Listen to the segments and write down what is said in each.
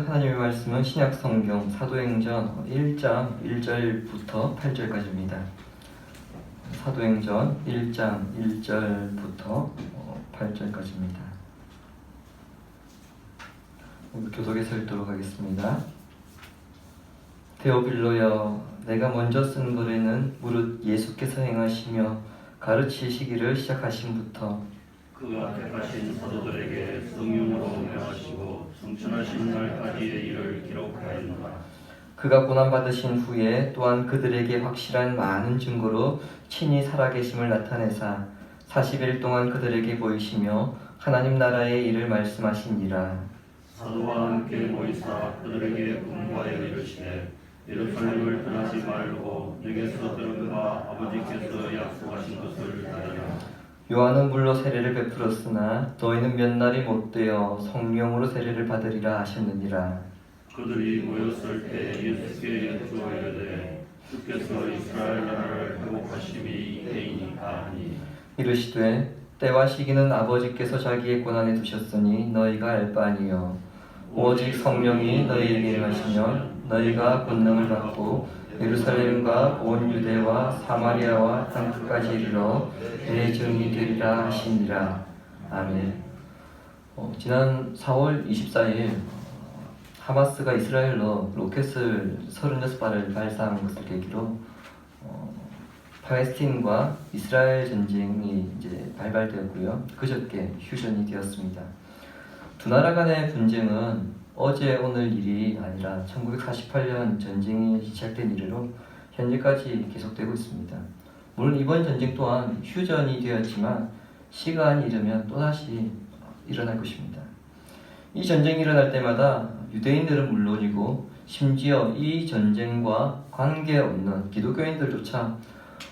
하나님의 말씀은 신약 성경 사도행전 1장 1절부터 8절까지입니다. 사도행전 1장 1절부터 8절까지입니다. 교독에서 읽도록 하겠습니다. 데오빌로여, 내가 먼저 쓴 노래는 무릇 예수께서 행하시며 가르치시기를 시작하심부터 그가 택하신 사도들에게 성령으로 명하시고 성천하신 날까지의 일을 기록하였노라. 그가 고난받으신 후에 또한 그들에게 확실한 많은 증거로 친히 살아계심을 나타내사 40일 동안 그들에게 보이시며 하나님 나라의 일을 말씀하시니라. 사도와 함께 모이사 그들에게 분부하여 이르시되 예루살렘을 떠나지 말고 내게서 들은 바 아버지께서 약속하신 것을 따르라. 요한은 물로 세례를 베풀었으나 너희는 몇 날이 못되어 성령으로 세례를 받으리라 하셨느니라. 그들이 모였을 때 예수께 여쭈어 이르되 주께서 이스라엘 나라를 회복하심이 이때이니까 하니 이르시되 때와 시기는 아버지께서 자기의 권한에 두셨으니 너희가 알 바 아니요 오직 성령이 너희에게 임하시면 너희가 권능을 받고 예루살렘과 온 유대와 사마리아와 땅 끝까지 이르러 내 증인이 되리라 하시니라. 아멘. 지난 4월 24일 하마스가 이스라엘로 로켓을 36발을 발사한 것을 계기로 팔레스틴과 이스라엘 전쟁이 이제 발발되었고요. 그저께 휴전이 되었습니다. 두 나라 간의 분쟁은 어제 오늘 일이 아니라 1948년 전쟁이 시작된 이래로 현재까지 계속되고 있습니다. 물론 이번 전쟁 또한 휴전이 되었지만 시간이 이르면 또다시 일어날 것입니다. 이 전쟁이 일어날 때마다 유대인들은 물론이고 심지어 이 전쟁과 관계없는 기독교인들조차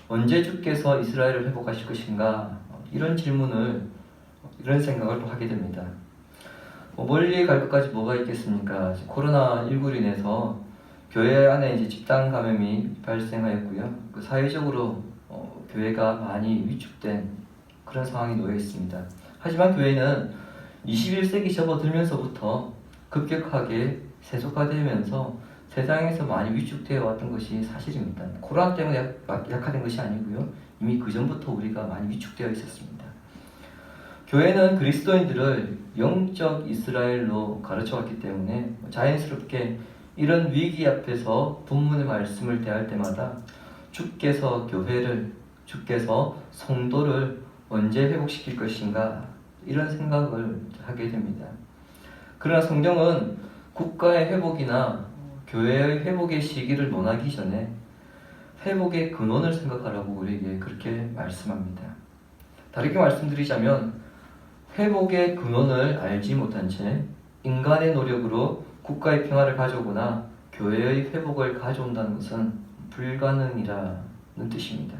언제 주께서 이스라엘을 회복하실 것인가 이런 생각을 또 하게 됩니다. 멀리 갈 것까지 뭐가 있겠습니까? 코로나19로 인해서 교회 안에 이제 집단 감염이 발생하였고요. 사회적으로 교회가 많이 위축된 그런 상황이 놓여 있습니다. 하지만 교회는 21세기 접어들면서부터 급격하게 세속화되면서 세상에서 많이 위축되어 왔던 것이 사실입니다. 코로나 때문에 약화된 것이 아니고요. 이미 그 전부터 우리가 많이 위축되어 있었습니다. 교회는 그리스도인들을 영적 이스라엘로 가르쳐왔기 때문에 자연스럽게 이런 위기 앞에서 본문의 말씀을 대할 때마다 주께서 주께서 성도를 언제 회복시킬 것인가 이런 생각을 하게 됩니다. 그러나 성경은 국가의 회복이나 교회의 회복의 시기를 논하기 전에 회복의 근원을 생각하라고 우리에게 그렇게 말씀합니다. 다르게 말씀드리자면 회복의 근원을 알지 못한 채 인간의 노력으로 국가의 평화를 가져오거나 교회의 회복을 가져온다는 것은 불가능이라는 뜻입니다.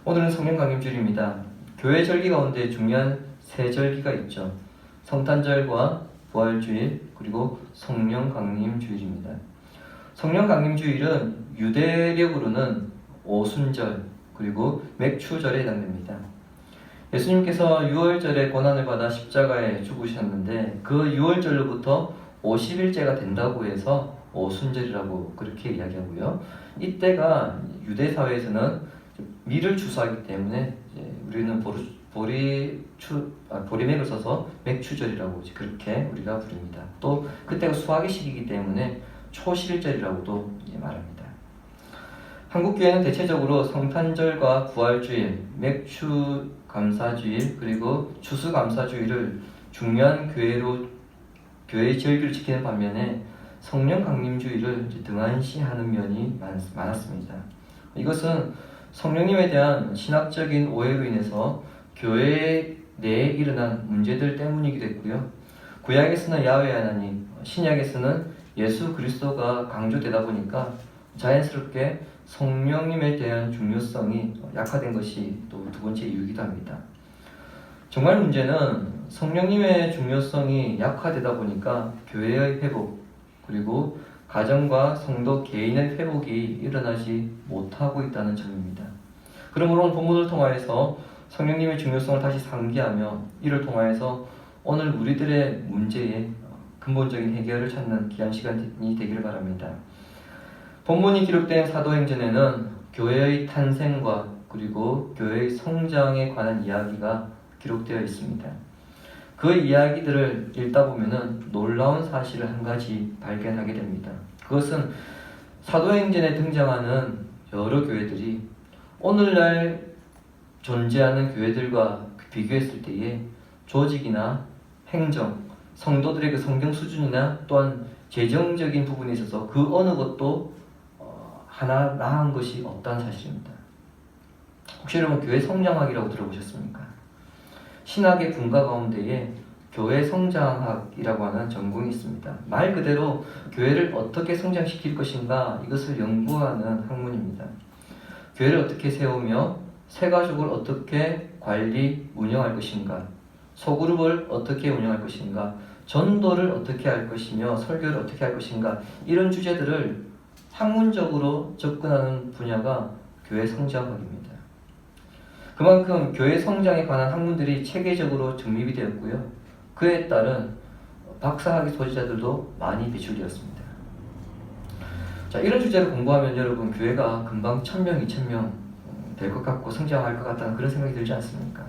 오늘은 성령 강림주일입니다. 교회 절기 가운데 중요한 세 절기가 있죠. 성탄절과 부활주일 그리고 성령 강림주일입니다. 성령 강림주일은 유대력으로는 오순절 그리고 맥추절에 해당됩니다. 예수님께서 6월절에 고난을 받아 십자가에 죽으셨는데 그 6월절로부터 50일째가 된다고 해서 오순절이라고 그렇게 이야기하고요. 이때가 유대 사회에서는 밀을 추수하기 때문에 우리는 보리맥을 써서 맥추절이라고 그렇게 우리가 부릅니다. 또 그때가 수확의 시기이기 때문에 초실절이라고도 말합니다. 한국교회는 대체적으로 성탄절과 부활주일, 맥추감사주일 그리고 추수감사주일을 중요한 교회의 절기를 지키는 반면에 성령 강림주일을 등한시하는 면이 많았습니다. 이것은 성령님에 대한 신학적인 오해로 인해서 교회 내에 일어난 문제들 때문이기도 했고요. 구약에서는 야훼 하나님, 신약에서는 예수 그리스도가 강조되다 보니까 자연스럽게 성령님에 대한 중요성이 약화된 것이 또 두 번째 이유이기도 합니다. 정말 문제는 성령님의 중요성이 약화되다 보니까 교회의 회복 그리고 가정과 성도 개인의 회복이 일어나지 못하고 있다는 점입니다. 그러므로 오늘 본문을 통하여서 성령님의 중요성을 다시 상기하며 이를 통하여서 오늘 우리들의 문제에 근본적인 해결을 찾는 귀한 시간이 되기를 바랍니다. 본문이 기록된 사도행전에는 교회의 탄생과 그리고 교회의 성장에 관한 이야기가 기록되어 있습니다. 그 이야기들을 읽다 보면은 놀라운 사실을 한 가지 발견하게 됩니다. 그것은 사도행전에 등장하는 여러 교회들이 오늘날 존재하는 교회들과 비교했을 때에 조직이나 행정, 성도들의 그 성경 수준이나 또한 재정적인 부분에 있어서 그 어느 것도 하나 나은 것이 없다는 사실입니다. 혹시 여러분 교회 성장학이라고 들어보셨습니까? 신학의 분과 가운데에 교회 성장학이라고 하는 전공이 있습니다. 말 그대로 교회를 어떻게 성장시킬 것인가 이것을 연구하는 학문입니다. 교회를 어떻게 세우며 새가족을 어떻게 관리, 운영할 것인가, 소그룹을 어떻게 운영할 것인가, 전도를 어떻게 할 것이며 설교를 어떻게 할 것인가, 이런 주제들을 학문적으로 접근하는 분야가 교회 성장학입니다. 그만큼 교회 성장에 관한 학문들이 체계적으로 정립이 되었고요. 그에 따른 박사학위 소지자들도 많이 배출되었습니다. 자, 이런 주제를 공부하면 여러분 교회가 금방 1000명, 2000명 될 것 같고 성장할 것 같다는 그런 생각이 들지 않습니까?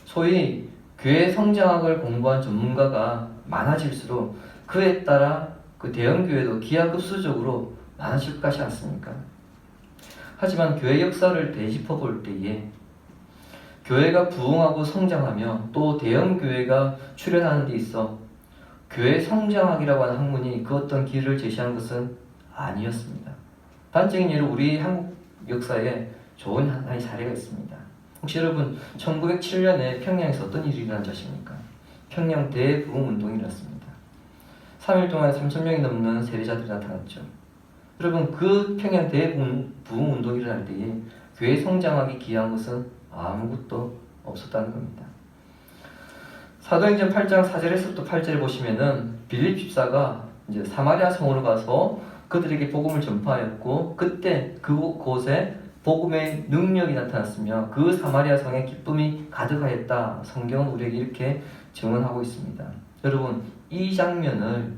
소위 교회 성장학을 공부한 전문가가 많아질수록 그에 따라 그 대형 교회도 기하급수적으로 많아질 것 같지 않습니까? 하지만 교회 역사를 되짚어 볼 때에 교회가 부흥하고 성장하며 또 대형 교회가 출현하는 데 있어 교회 성장학이라고 하는 학문이 그 어떤 길을 제시한 것은 아니었습니다. 단적인 예로 우리 한국 역사에 좋은 하나의 사례가 있습니다. 혹시 여러분 1907년에 평양에서 어떤 일이 일어난지 아십니까? 평양 대부흥운동이 일어났습니다. 3일 동안 3,000명이 넘는 세례자들이 나타났죠. 여러분 그 평양 대부흥운동이 일어날 때에 교회 성장하기 기한 것은 아무것도 없었다는 겁니다. 사도행전 8장 4절에서부터 8절을 보시면은 빌립 집사가 이제 사마리아 성으로 가서 그들에게 복음을 전파하였고 그때 그곳에 복음의 능력이 나타났으며 그 사마리아 성에 기쁨이 가득하였다. 성경은 우리에게 이렇게 증언하고 있습니다. 여러분 이 장면을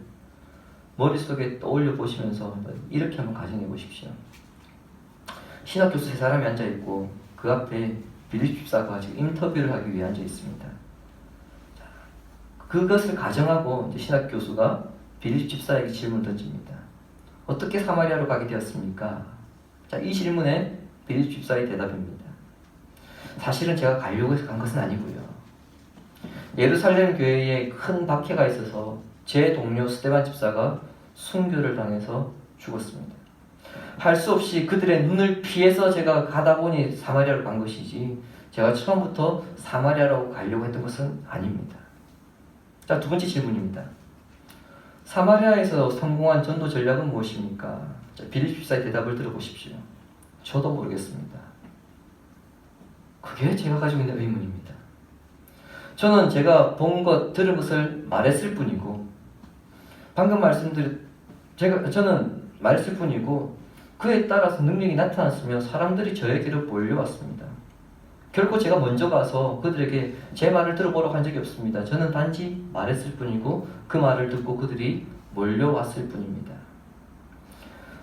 머릿속에 떠올려 보시면서 이렇게 한번 가정해 보십시오. 신학교수 3사람이 앉아있고 그 앞에 빌립 집사가 지금 인터뷰를 하기 위해 앉아 있습니다. 그것을 가정하고 이제 신학교수가 빌립 집사에게 질문을 던집니다. 어떻게 사마리아로 가게 되었습니까? 자, 이 질문에 빌립 집사의 대답입니다. 사실은 제가 가려고 해서 간 것은 아니고요. 예루살렘 교회에 큰 박해가 있어서 제 동료 스데반 집사가 순교를 당해서 죽었습니다. 할 수 없이 그들의 눈을 피해서 제가 가다 보니 사마리아로 간 것이지 제가 처음부터 사마리아로 가려고 했던 것은 아닙니다. 자, 두 번째 질문입니다. 사마리아에서 성공한 전도 전략은 무엇입니까? 자, 빌립 집사의 대답을 들어보십시오. 저도 모르겠습니다. 그게 제가 가지고 있는 의문입니다. 저는 제가 본 것, 들은 것을 말했을 뿐이고 방금 저는 말했을 뿐이고 그에 따라서 능력이 나타났으며 사람들이 저에게로 몰려왔습니다. 결코 제가 먼저 가서 그들에게 제 말을 들어보라고 한 적이 없습니다. 저는 단지 말했을 뿐이고 그 말을 듣고 그들이 몰려왔을 뿐입니다.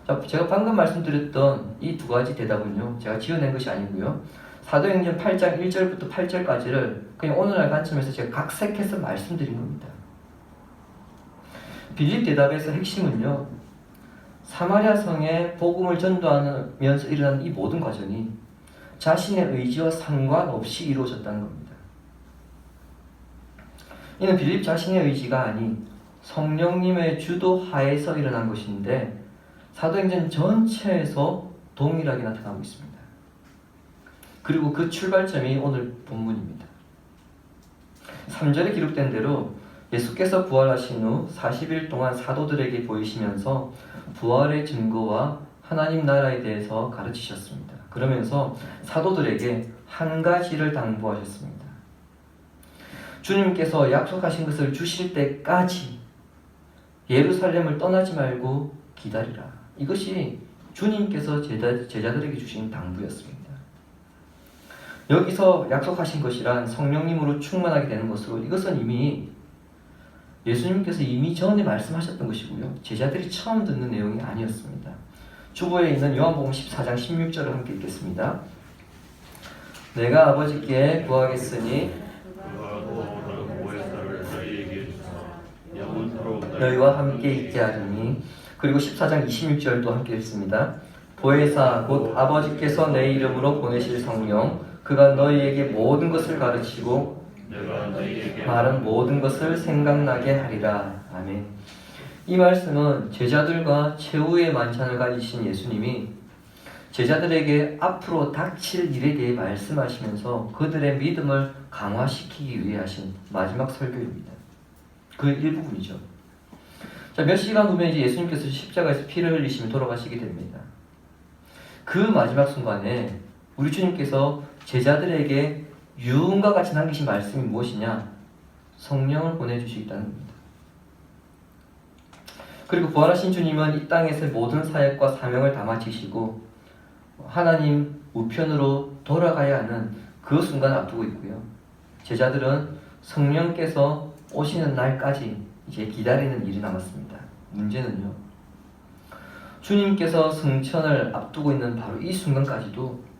자, 제가 방금 말씀드렸던 이 두 가지 대답은요, 제가 지어낸 것이 아니고요. 사도행전 8장 1절부터 8절까지를 그냥 오늘날 관점에서 제가 각색해서 말씀드린 겁니다. 빌립 대답에서 핵심은요, 사마리아 성에 복음을 전도하면서 일어난 이 모든 과정이 자신의 의지와 상관없이 이루어졌다는 겁니다. 이는 빌립 자신의 의지가 아닌 성령님의 주도하에서 일어난 것인데 사도행전 전체에서 동일하게 나타나고 있습니다. 그리고 그 출발점이 오늘 본문입니다. 3절에 기록된 대로 예수께서 부활하신 후 40일 동안 사도들에게 보이시면서 부활의 증거와 하나님 나라에 대해서 가르치셨습니다. 그러면서 사도들에게 한 가지를 당부하셨습니다. 주님께서 약속하신 것을 주실 때까지 예루살렘을 떠나지 말고 기다리라. 이것이 주님께서 제자들에게 주신 당부였습니다. 여기서 약속하신 것이란 성령님으로 충만하게 되는 것으로 이것은 이미 예수님께서 이미 전에 말씀하셨던 것이고요. 제자들이 처음 듣는 내용이 아니었습니다. 주보에 있는 요한복음 14장 16절을 함께 읽겠습니다. 내가 아버지께 구하겠으니 그가 또 다른 보혜사를 너희에게 주사 영원토록 너희와 함께 있게 하리니. 그리고 14장 26절도 함께 읽습니다. 보혜사 곧 아버지께서 내 이름으로 보내실 성령 그가 너희에게 모든 것을 가르치고 내가 너희에게 말한 모든 것을 생각나게 하리라. 아멘. 이 말씀은 제자들과 최후의 만찬을 가지신 예수님이 제자들에게 앞으로 닥칠 일에 대해 말씀하시면서 그들의 믿음을 강화시키기 위해 하신 마지막 설교입니다. 그 일부분이죠. 자, 몇 시간 후면 이제 예수님께서 십자가에서 피를 흘리시며 돌아가시게 됩니다. 그 마지막 순간에 우리 주님께서 제자들에게 유언과 같이 남기신 말씀이 무엇이냐? 성령을 보내주시겠다는 겁니다. 그리고 부활하신 주님은 이 땅에서 모든 사역과 사명을 다 마치시고 하나님 우편으로 돌아가야 하는 그 순간을 앞두고 있고요. 제자들은 성령께서 오시는 날까지 이제 기다리는 일이 남았습니다. 문제는요, 주님께서 승천을 앞두고 있는 바로 이 순간까지도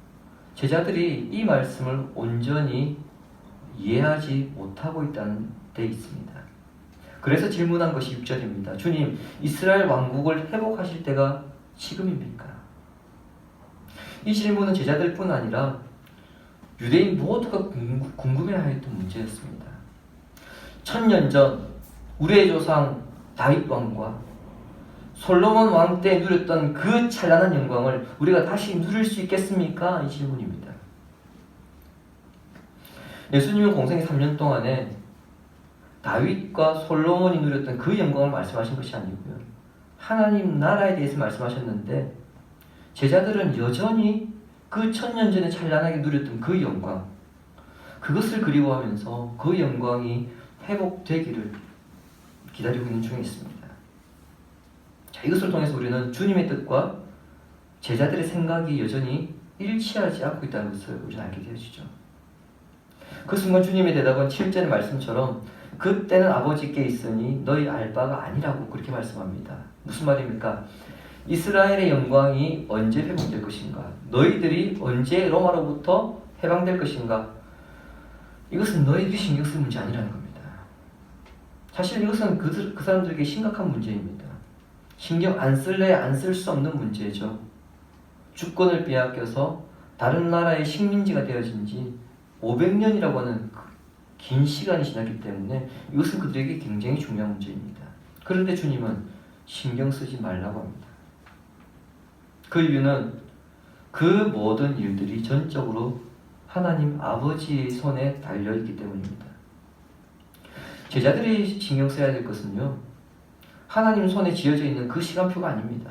제자들이 이 말씀을 온전히 이해하지 못하고 있다는 데 있습니다. 그래서 질문한 것이 6절입니다. 주님, 이스라엘 왕국을 회복하실 때가 지금입니까? 이 질문은 제자들뿐 아니라 유대인 모두가 궁금해하였던 문제였습니다. 1000년 전 우리의 조상 다윗 왕과 솔로몬 왕 때 누렸던 그 찬란한 영광을 우리가 다시 누릴 수 있겠습니까? 이 질문입니다. 예수님은 공생의 3년 동안에 다윗과 솔로몬이 누렸던 그 영광을 말씀하신 것이 아니고요. 하나님 나라에 대해서 말씀하셨는데 제자들은 여전히 그 1000년 전에 찬란하게 누렸던 그 영광, 그것을 그리워하면서 그 영광이 회복되기를 기다리고 있는 중에 있습니다. 자, 이것을 통해서 우리는 주님의 뜻과 제자들의 생각이 여전히 일치하지 않고 있다는 것을 우리는 알게 되어지죠. 그 순간 주님의 대답은 7절의 말씀처럼 그때는 아버지께 있으니 너희 알 바가 아니라고 그렇게 말씀합니다. 무슨 말입니까? 이스라엘의 영광이 언제 회복될 것인가? 너희들이 언제 로마로부터 해방될 것인가? 이것은 너희들이 신경 쓸 문제 아니라는 겁니다. 사실 이것은 그 사람들에게 심각한 문제입니다. 신경 안 쓸래 안 쓸 수 없는 문제죠. 주권을 빼앗겨서 다른 나라의 식민지가 되어진 지 500년이라고 하는 긴 시간이 지났기 때문에 이것은 그들에게 굉장히 중요한 문제입니다. 그런데 주님은 신경 쓰지 말라고 합니다. 그 이유는 그 모든 일들이 전적으로 하나님 아버지의 손에 달려있기 때문입니다. 제자들이 신경 써야 될 것은요, 하나님 손에 지어져 있는 그 시간표가 아닙니다.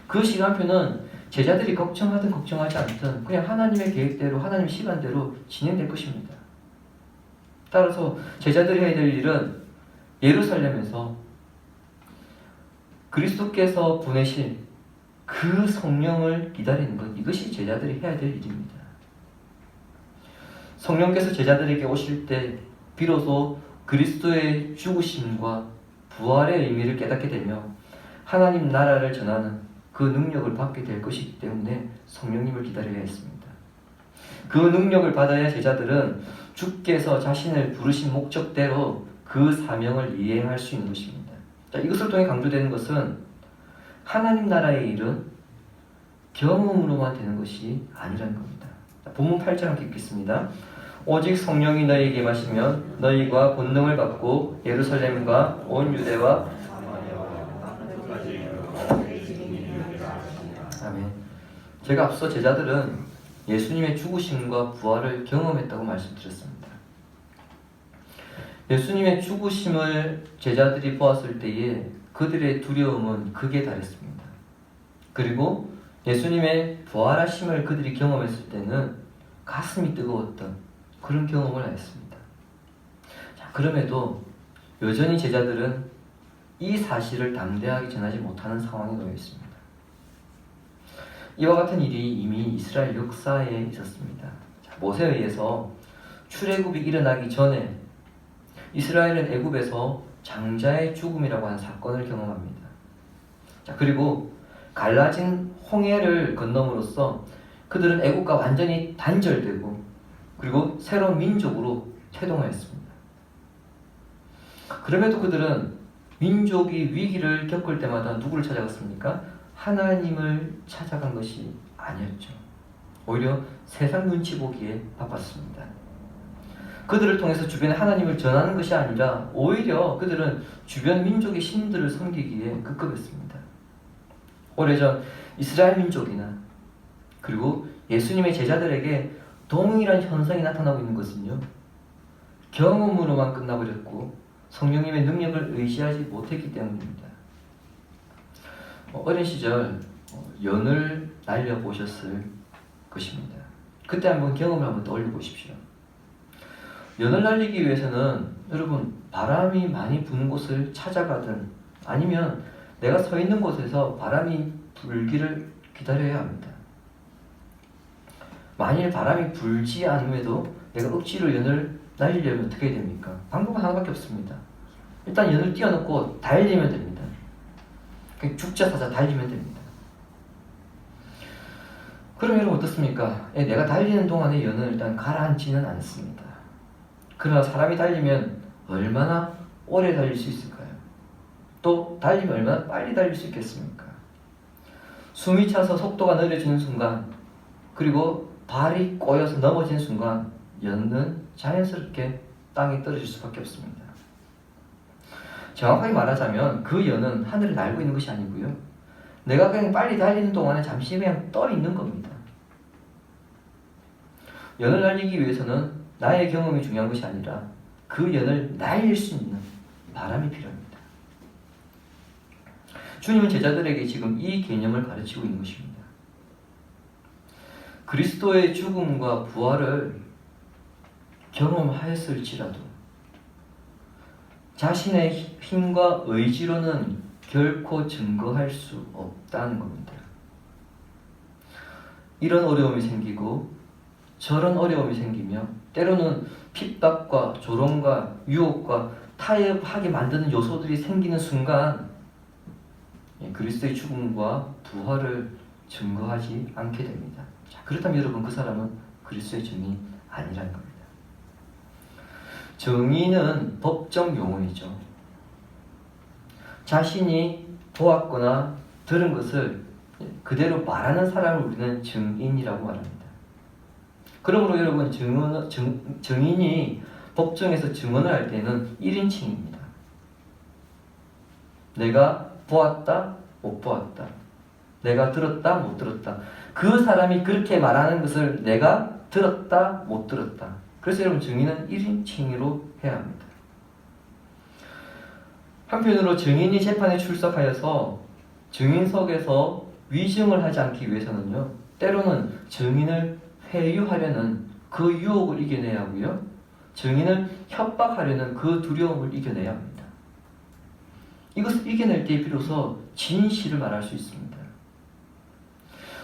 그 시간표는 제자들이 걱정하든 걱정하지 않든 그냥 하나님의 계획대로 하나님의 시간대로 진행될 것입니다. 따라서 제자들이 해야 될 일은 예루살렘에서 그리스도께서 보내실 그 성령을 기다리는 것, 이것이 제자들이 해야 될 일입니다. 성령께서 제자들에게 오실 때 비로소 그리스도의 죽으심과 부활의 의미를 깨닫게 되며 하나님 나라를 전하는 그 능력을 받게 될 것이기 때문에 성령님을 기다려야 했습니다. 그 능력을 받아야 제자들은 주께서 자신을 부르신 목적대로 그 사명을 이행할 수 있는 것입니다. 자, 이것을 통해 강조되는 것은 하나님 나라의 일은 경험으로만 되는 것이 아니라는 겁니다. 자, 본문 8절 함께 읽겠습니다. 오직 성령이 너희에게 임하시면 너희가 권능을 받고 예루살렘과 온 유대와 아멘. 제가 앞서 제자들은 예수님의 죽으심과 부활을 경험했다고 말씀드렸습니다. 예수님의 죽으심을 제자들이 보았을 때에 그들의 두려움은 극에 달했습니다. 그리고 예수님의 부활하심을 그들이 경험했을 때는 가슴이 뜨거웠던 그런 경험을 했습니다. 자, 그럼에도 여전히 제자들은 이 사실을 담대하게 전하지 못하는 상황에 놓여 있습니다. 이와 같은 일이 이미 이스라엘 역사에 있었습니다. 자, 모세에 의해서 출애굽이 일어나기 전에 이스라엘은 애굽에서 장자의 죽음이라고 하는 사건을 경험합니다. 자, 그리고 갈라진 홍해를 건너므로써 그들은 애국과 완전히 단절되고 그리고 새로운 민족으로 태동하였습니다. 그럼에도 그들은 민족이 위기를 겪을 때마다 누구를 찾아갔습니까? 하나님을 찾아간 것이 아니었죠. 오히려 세상 눈치 보기에 바빴습니다. 그들을 통해서 주변에 하나님을 전하는 것이 아니라 오히려 그들은 주변 민족의 신들을 섬기기에 급급했습니다. 오래전 이스라엘 민족이나 그리고 예수님의 제자들에게 동일한 현상이 나타나고 있는 것은요, 경험으로만 끝나버렸고 성령님의 능력을 의지하지 못했기 때문입니다. 어린 시절 연을 날려보셨을 것입니다. 그때 한번 경험을 한번 떠올려 보십시오. 연을 날리기 위해서는 여러분 바람이 많이 부는 곳을 찾아가든 아니면 내가 서 있는 곳에서 바람이 불기를 기다려야 합니다. 만일 바람이 불지 않음에도 내가 억지로 연을 날리려면 어떻게 해야 됩니까? 방법은 하나밖에 없습니다. 일단 연을 띄워놓고 달리면 됩니다. 그냥 죽자 사자 달리면 됩니다. 그럼 여러분 어떻습니까? 내가 달리는 동안에 연을 일단 가라앉지는 않습니다. 그러나 사람이 달리면 얼마나 오래 달릴 수 있을까요? 또 달리면 얼마나 빨리 달릴 수 있겠습니까? 숨이 차서 속도가 느려지는 순간 그리고 발이 꼬여서 넘어진 순간 연은 자연스럽게 땅에 떨어질 수밖에 없습니다. 정확하게 말하자면 그 연은 하늘을 날고 있는 것이 아니고요, 내가 그냥 빨리 달리는 동안에 잠시 그냥 떠 있는 겁니다. 연을 날리기 위해서는 나의 경험이 중요한 것이 아니라 그 연을 날릴 수 있는 바람이 필요합니다. 주님은 제자들에게 지금 이 개념을 가르치고 있는 것입니다. 그리스도의 죽음과 부활을 경험하였을지라도 자신의 힘과 의지로는 결코 증거할 수 없다는 겁니다. 이런 어려움이 생기고 저런 어려움이 생기며 때로는 핍박과 조롱과 유혹과 타협하게 만드는 요소들이 생기는 순간 그리스도의 죽음과 부활을 증거하지 않게 됩니다. 자, 그렇다면 여러분 그 사람은 그리스도의 증인이 아니라는 겁니다. 증인은 법정 용어이죠. 자신이 보았거나 들은 것을 그대로 말하는 사람을 우리는 증인이라고 말합니다. 그러므로 여러분 증인이 법정에서 증언을 할 때는 1인칭입니다. 내가 보았다, 못 보았다. 내가 들었다, 못 들었다. 그 사람이 그렇게 말하는 것을 내가 들었다, 못 들었다. 그래서 여러분 증인은 1인칭으로 해야 합니다. 한편으로 증인이 재판에 출석하여서 증인석에서 위증을 하지 않기 위해서는요, 때로는 증인을 회유하려는 그 유혹을 이겨내야 하고요, 증인을 협박하려는 그 두려움을 이겨내야 합니다. 이것을 이겨낼 때 비로소 진실을 말할 수 있습니다.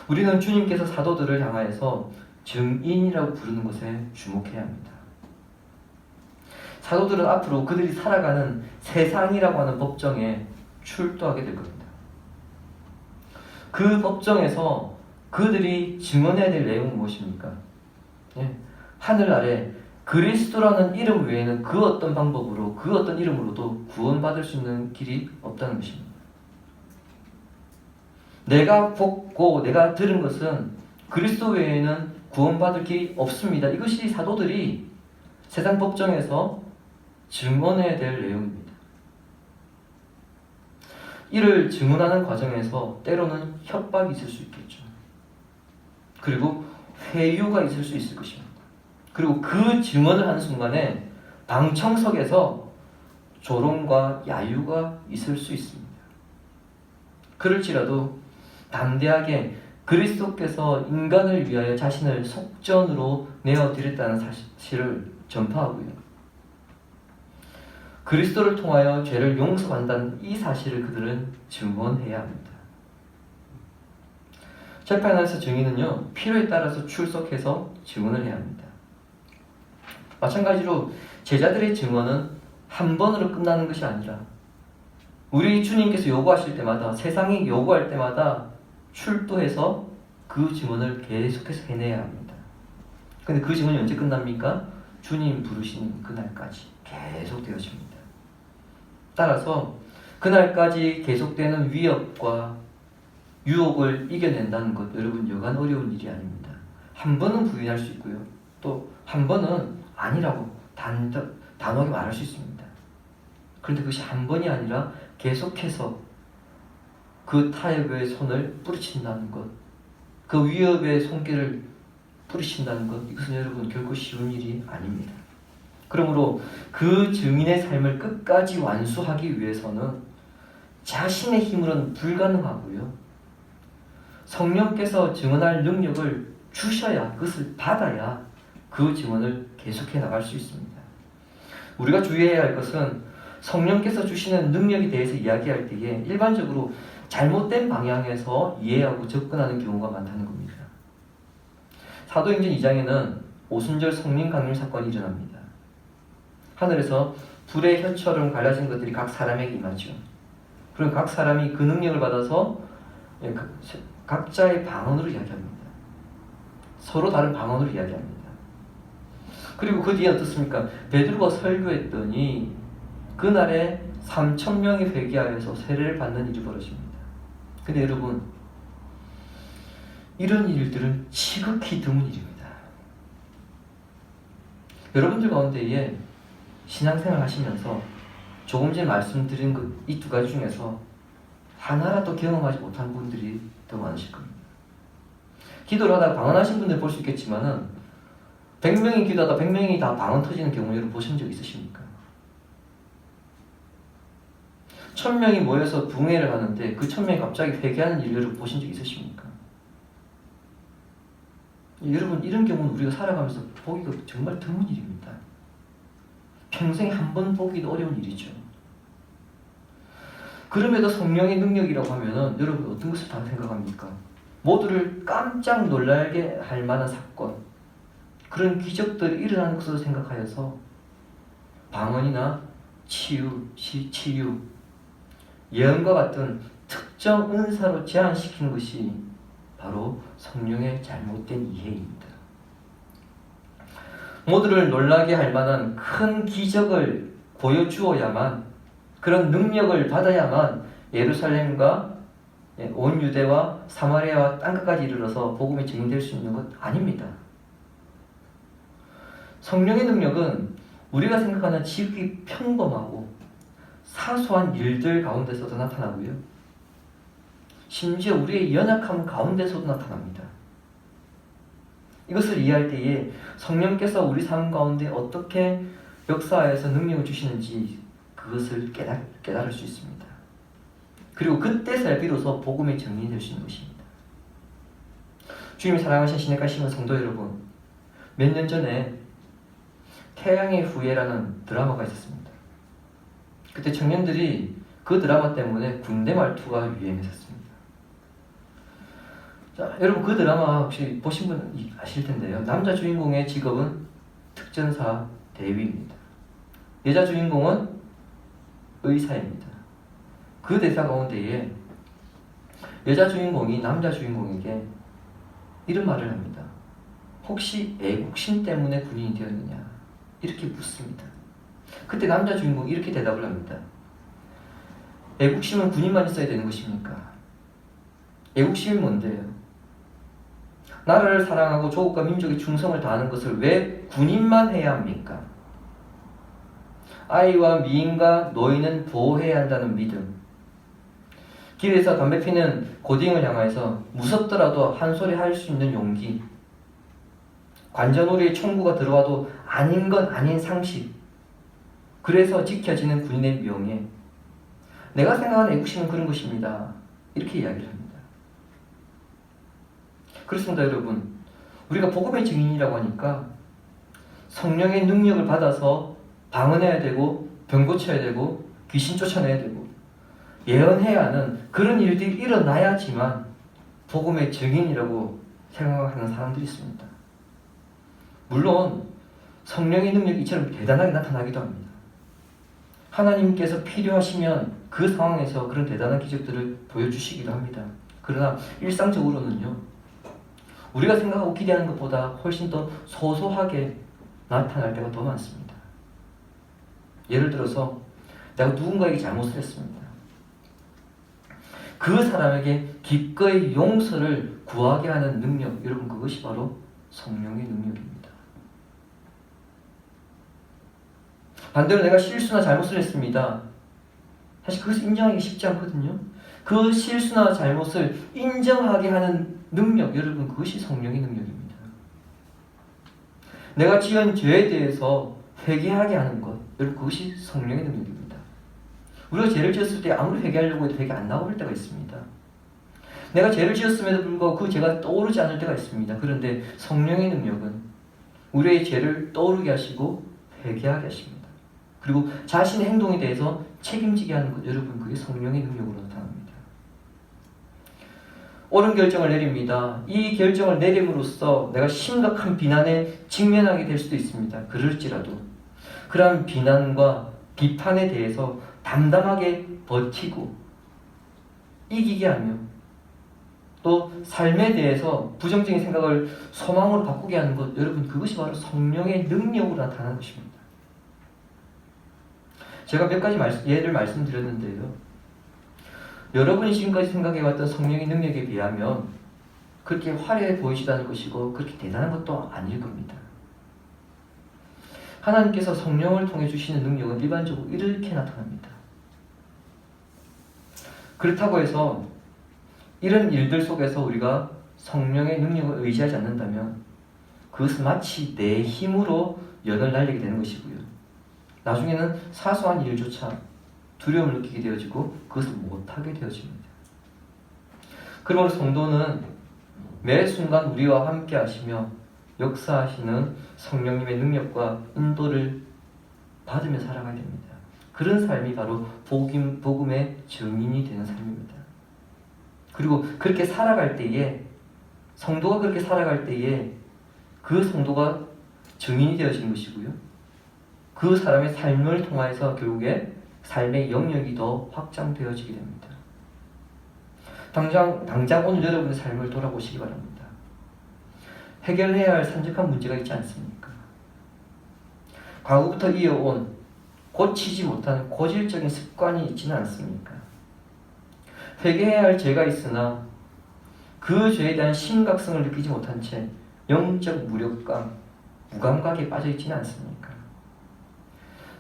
우리는 주님께서 사도들을 향하여서 증인이라고 부르는 것에 주목해야 합니다. 사도들은 앞으로 그들이 살아가는 세상이라고 하는 법정에 출두하게 될 겁니다. 그 법정에서 그들이 증언해야 될 내용은 무엇입니까? 하늘 아래 그리스도라는 이름 외에는 그 어떤 방법으로 그 어떤 이름으로도 구원받을 수 있는 길이 없다는 것입니다. 내가 보고 내가 들은 것은 그리스도 외에는 구원받을 길이 없습니다. 이것이 사도들이 세상 법정에서 증언해야 될 내용입니다. 이를 증언하는 과정에서 때로는 협박이 있을 수 있겠죠. 그리고 회유가 있을 수 있을 것입니다. 그리고 그 증언을 하는 순간에 방청석에서 조롱과 야유가 있을 수 있습니다. 그럴지라도 담대하게 그리스도께서 인간을 위하여 자신을 속전으로 내어드렸다는 사실을 전파하고요, 그리스도를 통하여 죄를 용서한다는 이 사실을 그들은 증언해야 합니다. 재판에서 증인은요, 필요에 따라서 출석해서 증언을 해야 합니다. 마찬가지로 제자들의 증언은 한 번으로 끝나는 것이 아니라 우리 주님께서 요구하실 때마다, 세상이 요구할 때마다 출두해서 그 증언을 계속해서 해내야 합니다. 근데 그 증언이 언제 끝납니까? 주님 부르시는 그날까지 계속 되어집니다. 따라서 그날까지 계속되는 위협과 유혹을 이겨낸다는 것, 여러분 여간 어려운 일이 아닙니다. 한 번은 부인할 수 있고요. 또 한 번은 아니라고 단호하게 말할 수 있습니다. 그런데 그것이 한 번이 아니라 계속해서 그 타협의 손을 뿌리친다는 것, 그 위협의 손길을 뿌리친다는 것, 이것은 여러분 결코 쉬운 일이 아닙니다. 그러므로 그 증인의 삶을 끝까지 완수하기 위해서는 자신의 힘으로는 불가능하고요. 성령께서 증언할 능력을 주셔야, 그것을 받아야 그 증언을 계속해 나갈 수 있습니다. 우리가 주의해야 할 것은 성령께서 주시는 능력에 대해서 이야기할 때에 일반적으로 잘못된 방향에서 이해하고 접근하는 경우가 많다는 겁니다. 사도행전 2장에는 오순절 성령 강림 사건이 일어납니다. 하늘에서 불의 혀처럼 갈라진 것들이 각 사람에게 임하죠. 그리고 각 사람이 그 능력을 받아서 각자의 방언으로 이야기합니다. 서로 다른 방언으로 이야기합니다. 그리고 그 뒤에 어떻습니까? 베드로가 설교했더니 그날에 3,000명이 회개하여서 세례를 받는 일이 벌어집니다. 근데 여러분, 이런 일들은 지극히 드문 일입니다. 여러분들 가운데에 신앙생활 하시면서 조금 전에 말씀드린 이 두 가지 중에서 하나라도 경험하지 못한 분들이 더 많으실 겁니다. 기도를 하다가 방언하신 분들 볼 수 있겠지만은 100명이 기도하다 100명이 다 방언 터지는 경우 여러분 보신 적 있으십니까? 1000명이 모여서 붕해를 하는데 그 1000명이 갑자기 회개하는 일을 여러분 보신 적 있으십니까? 여러분, 이런 경우는 우리가 살아가면서 보기가 정말 드문 일입니다. 평생에 한 번 보기도 어려운 일이죠. 그럼에도 성령의 능력이라고 하면은 여러분 어떤 것을 다 생각합니까? 모두를 깜짝 놀라게 할 만한 사건, 그런 기적들이 일어나는 것으로 생각하여서 방언이나 치유, 예언과 같은 특정 은사로 제한시키는 것이 바로 성령의 잘못된 이해입니다. 모두를 놀라게 할 만한 큰 기적을 보여주어야만, 그런 능력을 받아야만 예루살렘과 온 유대와 사마리아와 땅끝까지 이르러서 복음이 증인될 수 있는 것 아닙니다. 성령의 능력은 우리가 생각하는 지극히 평범하고 사소한 일들 가운데서도 나타나고요. 심지어 우리의 연약함 가운데서도 나타납니다. 이것을 이해할 때에 성령께서 우리 삶 가운데 어떻게 역사하여서 능력을 주시는지 그것을 깨달을 수 있습니다. 그리고 그때서야 비로소 복음의 증인이 될 수 있는 것입니다. 주님이 사랑하신 시내가 심은 성도 여러분, 몇 년 전에 태양의 후예라는 드라마가 있었습니다. 그때 청년들이 그 드라마 때문에 군대 말투가 유행했었습니다. 자, 여러분 그 드라마 혹시 보신 분 아실 텐데요. 남자 주인공의 직업은 특전사 대위입니다. 여자 주인공은 의사입니다. 그 대사 가운데에 여자 주인공이 남자 주인공에게 이런 말을 합니다. 혹시 애국심 때문에 군인이 되었느냐? 이렇게 묻습니다. 그때 남자 주인공이 이렇게 대답을 합니다. 애국심은 군인만 있어야 되는 것입니까? 애국심이 뭔데요? 나라를 사랑하고 조국과 민족의 충성을 다하는 것을 왜 군인만 해야 합니까? 아이와 미인과 노인은 보호해야 한다는 믿음, 길에서 담배 피는 고딩을 향해서 무섭더라도 한 소리 할 수 있는 용기, 관자놀이에 총구가 들어와도 아닌 건 아닌 상식, 그래서 지켜지는 군인의 명예, 내가 생각하는 애국심은 그런 것입니다. 이렇게 이야기를 합니다. 그렇습니다, 여러분. 우리가 복음의 증인이라고 하니까 성령의 능력을 받아서 방언해야 되고 병 고쳐야 되고 귀신 쫓아내야 되고 예언해야 하는 그런 일들이 일어나야지만 복음의 증인이라고 생각하는 사람들이 있습니다. 물론 성령의 능력이 이처럼 대단하게 나타나기도 합니다. 하나님께서 필요하시면 그 상황에서 그런 대단한 기적들을 보여주시기도 합니다. 그러나 일상적으로는요, 우리가 생각하고 기대하는 것보다 훨씬 더 소소하게 나타날 때가 더 많습니다. 예를 들어서 내가 누군가에게 잘못을 했습니다. 그 사람에게 기꺼이 용서를 구하게 하는 능력, 여러분, 그것이 바로 성령의 능력입니다. 반대로 내가 실수나 잘못을 했습니다. 사실 그것을 인정하기 쉽지 않거든요. 그 실수나 잘못을 인정하게 하는 능력, 여러분, 그것이 성령의 능력입니다. 내가 지은 죄에 대해서 회개하게 하는 것, 여러분, 그것이 성령의 능력입니다. 우리가 죄를 지었을 때 아무리 회개하려고 해도 회개 안 나올 때가 있습니다. 내가 죄를 지었음에도 불구하고 그 죄가 떠오르지 않을 때가 있습니다. 그런데 성령의 능력은 우리의 죄를 떠오르게 하시고 회개하게 하십니다. 그리고 자신의 행동에 대해서 책임지게 하는 것, 여러분, 그게 성령의 능력으로 나타납니다. 옳은 결정을 내립니다. 이 결정을 내림으로써 내가 심각한 비난에 직면하게 될 수도 있습니다. 그럴지라도 그러한 비난과 비판에 대해서 담담하게 버티고 이기게 하며 또 삶에 대해서 부정적인 생각을 소망으로 바꾸게 하는 것, 여러분, 그것이 바로 성령의 능력으로 나타나는 것입니다. 제가 몇 가지 예를 말씀드렸는데요, 여러분이 지금까지 생각해왔던 성령의 능력에 비하면 그렇게 화려해 보이지도 것이고 그렇게 대단한 것도 아닐 겁니다. 하나님께서 성령을 통해 주시는 능력은 일반적으로 이렇게 나타납니다. 그렇다고 해서 이런 일들 속에서 우리가 성령의 능력을 의지하지 않는다면 그것은 마치 내 힘으로 연을 날리게 되는 것이고요. 나중에는 사소한 일조차 두려움을 느끼게 되어지고 그것을 못하게 되어집니다. 그러므로 성도는 매 순간 우리와 함께 하시며 역사하시는 성령님의 능력과 인도를 받으며 살아가야 됩니다. 그런 삶이 바로 복음의 증인이 되는 삶입니다. 그리고 그렇게 살아갈 때에, 성도가 그렇게 살아갈 때에 그 성도가 증인이 되어지는 것이고요. 그 사람의 삶을 통해서 결국에 삶의 영역이 더 확장되어지게 됩니다. 당장 오늘 여러분의 삶을 돌아보시기 바랍니다. 해결해야 할 산적한 문제가 있지 않습니까? 과거부터 이어온 고치지 못하는 고질적인 습관이 있지는 않습니까? 회개해야 할 죄가 있으나 그 죄에 대한 심각성을 느끼지 못한 채 영적 무력감, 무감각에 빠져 있지는 않습니까?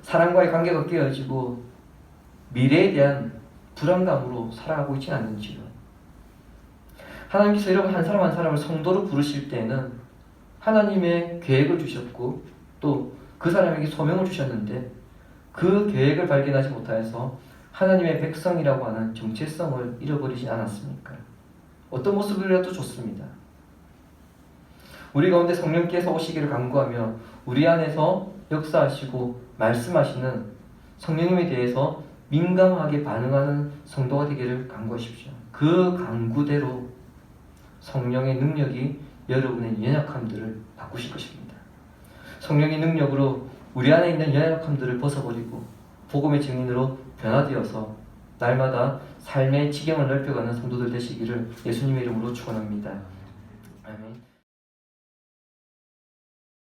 사람과의 관계가 깨어지고 미래에 대한 불안감으로 살아가고 있지는 않는지요. 하나님께서 여러분 한 사람 한 사람을 성도로 부르실 때는 하나님의 계획을 주셨고 또 그 사람에게 소명을 주셨는데 그 계획을 발견하지 못하여서 하나님의 백성이라고 하는 정체성을 잃어버리지 않았습니까? 어떤 모습이라도 좋습니다. 우리 가운데 성령께서 오시기를 간구하며 우리 안에서 역사하시고 말씀하시는 성령님에 대해서 민감하게 반응하는 성도가 되기를 간구하십시오. 그 간구대로 성령의 능력이 여러분의 연약함들을 바꾸실 것입니다. 성령의 능력으로 우리 안에 있는 연약함들을 벗어버리고 복음의 증인으로 변화되어서 날마다 삶의 지경을 넓혀가는 성도들 되시기를 예수님의 이름으로 축원합니다. 아멘.